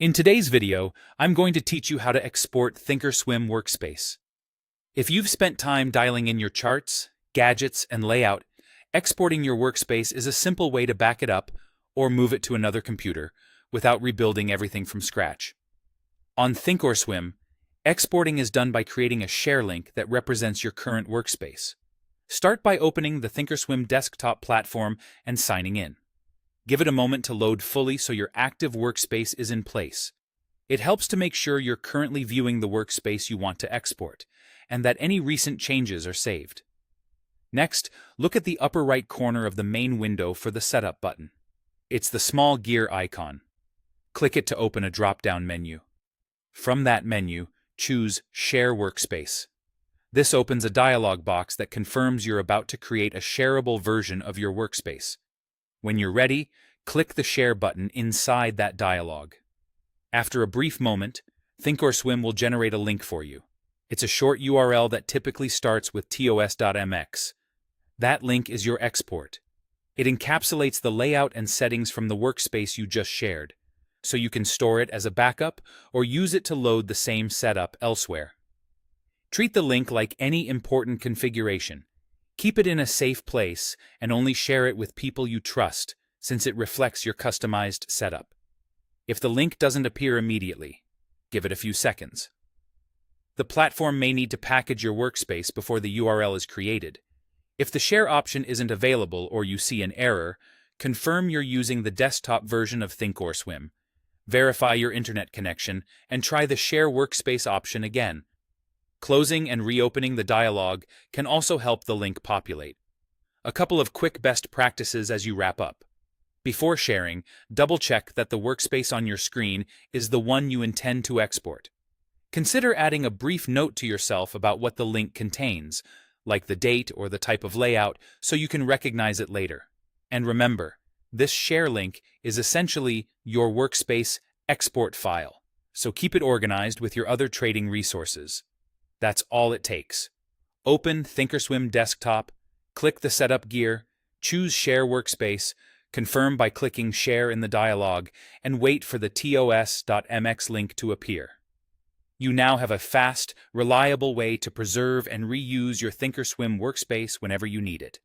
In today's video, I'm going to teach you how to export Thinkorswim Workspace. If you've spent time dialing in your charts, gadgets, and layout, exporting your workspace is a simple way to back it up or move it to another computer without rebuilding everything from scratch. On Thinkorswim, exporting is done by creating a share link that represents your current workspace. Start by opening the Thinkorswim desktop platform and signing in. Give it a moment to load fully so your active workspace is in place. It helps to make sure you're currently viewing the workspace you want to export, and that any recent changes are saved. Next, look at the upper right corner of the main window for the Setup button. It's the small gear icon. Click it to open a drop-down menu. From that menu, choose Share Workspace. This opens a dialog box that confirms you're about to create a shareable version of your workspace. When you're ready, click the Share button inside that dialog. After a brief moment, Thinkorswim will generate a link for you. It's a short URL that typically starts with tos.mx. That link is your export. It encapsulates the layout and settings from the workspace you just shared, so you can store it as a backup or use it to load the same setup elsewhere. Treat the link like any important configuration. Keep it in a safe place and only share it with people you trust, since it reflects your customized setup. If the link doesn't appear immediately, give it a few seconds. The platform may need to package your workspace before the URL is created. If the share option isn't available or you see an error, confirm you're using the desktop version of Thinkorswim. Verify your internet connection and try the Share Workspace option again. Closing and reopening the dialog can also help the link populate. A couple of quick best practices as you wrap up. Before sharing, double-check that the workspace on your screen is the one you intend to export. Consider adding a brief note to yourself about what the link contains, like the date or the type of layout, so you can recognize it later. And remember, this share link is essentially your workspace export file, so keep it organized with your other trading resources. That's all it takes. Open Thinkorswim Desktop, click the Setup gear, choose Share Workspace, confirm by clicking Share in the dialog, and wait for the tos.mx link to appear. You now have a fast, reliable way to preserve and reuse your Thinkorswim workspace whenever you need it.